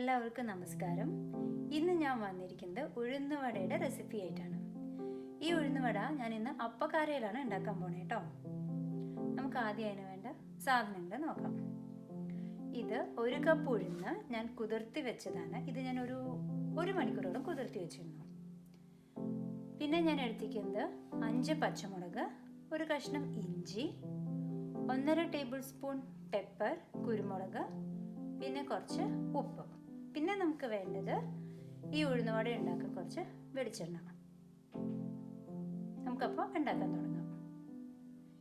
എല്ലാവർക്കും നമസ്കാരം. ഇന്ന് ഞാൻ വന്നിരിക്കുന്നത് ഉഴുന്നുവടയുടെ റെസിപ്പി ആയിട്ടാണ്. ഈ ഉഴുന്നുവട ഞാൻ ഇന്ന് അപ്പക്കാരയിലാണ് ഉണ്ടാക്കാൻ പോണേ കേട്ടോ. നമുക്ക് ആദ്യം അതിന് വേണ്ട സാധനങ്ങൾ നോക്കാം. ഇത് 1 കപ്പ് ഉഴുന്ന് ഞാൻ കുതിർത്തി വെച്ചതാണ്. ഇത് ഞാൻ ഒരു മണിക്കൂറോളം കുതിർത്തി വെച്ചിരുന്നു. പിന്നെ ഞാൻ എടുത്തിരിക്കുന്നത് 5 പച്ചമുളക്, ഒരു കഷ്ണം ഇഞ്ചി, 1.5 ടേബിൾ സ്പൂൺ പെപ്പർ, കുരുമുളക്, പിന്നെ കുറച്ച് ഉപ്പ്. പിന്നെ നമുക്ക് വേണ്ടത് ഈ ഉഴുന്നുവട ഉണ്ടാക്കാൻ കുറച്ച് വെളിച്ചെണ്ണ. നമുക്കപ്പോൾ ഉണ്ടാക്കാൻ തുടങ്ങാം.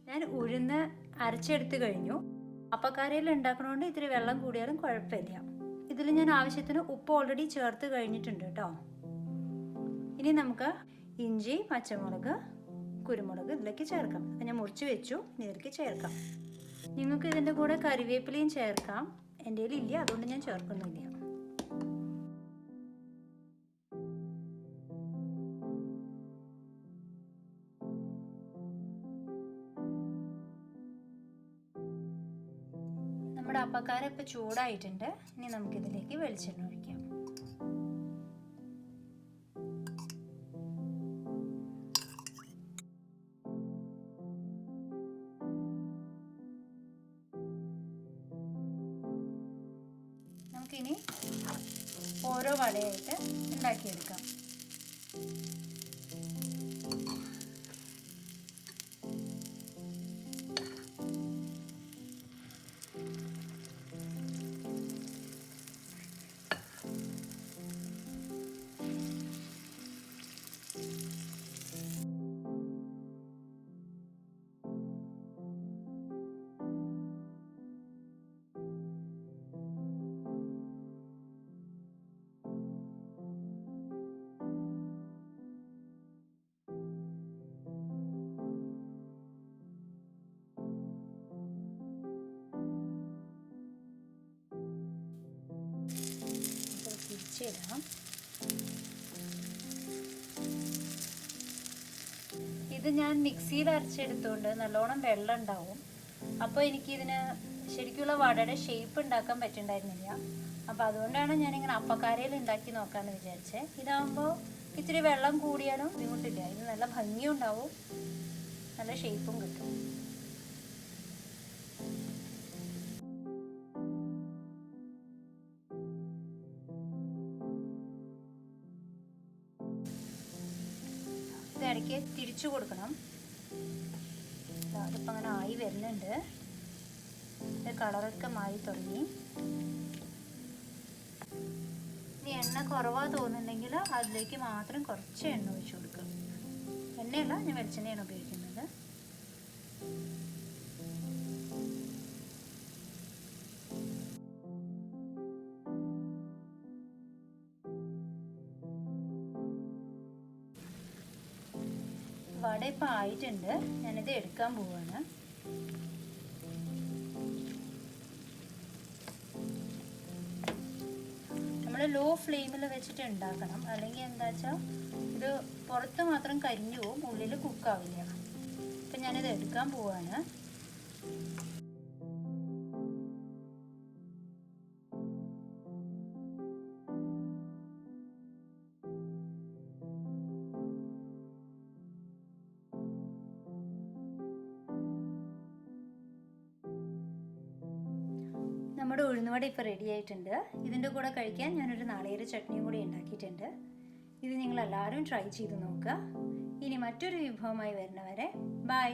ഞാൻ ഉഴുന്ന് അരച്ചെടുത്ത് കഴിഞ്ഞു. അപ്പക്കാരയിൽ ഉണ്ടാക്കണോണ്ട് ഇത്തിരി വെള്ളം കൂടിയാലും കുഴപ്പമില്ല. ഇതിൽ ഞാൻ ആവശ്യത്തിന് ഉപ്പ് ഓൾറെഡി ചേർത്ത് കഴിഞ്ഞിട്ടുണ്ട് കേട്ടോ. ഇനി നമുക്ക് ഇഞ്ചി, പച്ചമുളക്, കുരുമുളക് ഇതിലേക്ക് ചേർക്കാം. ഞാൻ മുറിച്ച് വെച്ചു, ഇതിലേക്ക് ചേർക്കാം. നിങ്ങൾക്ക് ഇതിൻ്റെ കൂടെ കറിവേപ്പിലയും ചേർക്കാം. എൻ്റെ ഇല്ല, അതുകൊണ്ട് ഞാൻ ചേർക്കുന്നില്ല. നമ്മുടെ അപ്പക്കാര ഇപ്പോൾ ചൂടായിട്ടുണ്ട്. ഇനി നമുക്കിതിലേക്ക് വെളിച്ചെണ്ണ ഒഴിക്കാം. നമുക്കിനി ഓരോ വടയായിട്ട് ഉണ്ടാക്കിയെടുക്കാം. തിരിച്ചിടാം. ഇത് ഞാൻ മിക്സിയിൽ അരച്ചെടുത്തോണ്ട് നല്ലോണം വെള്ളം ഉണ്ടാവും. അപ്പോൾ എനിക്കിതിന് ശരിക്കുള്ള വടയുടെ ഷേപ്പ് ഉണ്ടാക്കാൻ പറ്റുന്നുണ്ടായിരുന്നില്ല. അപ്പോൾ അതുകൊണ്ടാണ് ഞാനിങ്ങനെ അപ്പക്കാരയിൽ ഉണ്ടാക്കി നോക്കാമെന്ന് വിചാരിച്ചത്. ഇതാകുമ്പോൾ ഇത്തിരി വെള്ളം കൂടിയാലും ബുദ്ധിമുട്ടില്ല. ഇത് നല്ല ഭംഗിയും ഉണ്ടാവും, നല്ല ഷേപ്പും കിട്ടും. ഇടയ്ക്ക് തിരിച്ചു കൊടുക്കണം. അതിപ്പോൾ അങ്ങനെ ആയി വരുന്നുണ്ട്. കളറൊക്കെ മാറി തുടങ്ങി. ഇനി എണ്ണ കുറവാ തോന്നുന്നുണ്ടെങ്കിൽ അതിലേക്ക് മാത്രം കുറച്ച് എണ്ണ ഒഴിച്ചു കൊടുക്കുക. എണ്ണയല്ല, ഞാൻ വെളിച്ചെണ്ണയാണ് ഉപയോഗിക്കുന്നത്. വട ഇപ്പം ആയിട്ടുണ്ട്. ഞാനിത് എടുക്കാൻ പോവാണ്. നമ്മൾ ലോ ഫ്ലെയിമിൽ വെച്ചിട്ട് ഉണ്ടാക്കണം. അല്ലെങ്കിൽ എന്താ വെച്ചാൽ ഇത് പുറത്ത് മാത്രം കരിഞ്ഞു പോവും, ഉള്ളിൽ കുക്കാവില്ല. അപ്പം ഞാനിത് എടുക്കാൻ പോവാണ്. നമ്മുടെ ഉഴുന്നുവട ഇപ്പോൾ റെഡി ആയിട്ടുണ്ട്. ഇതിൻ്റെ കൂടെ കഴിക്കാൻ ഞാനൊരു നാളികേര ചട്നിയും കൂടി ഉണ്ടാക്കിയിട്ടുണ്ട്. ഇത് നിങ്ങളെല്ലാവരും ട്രൈ ചെയ്ത് നോക്കുക. ഇനി മറ്റൊരു വിഭവമായി വരുന്നവരെ ബൈ.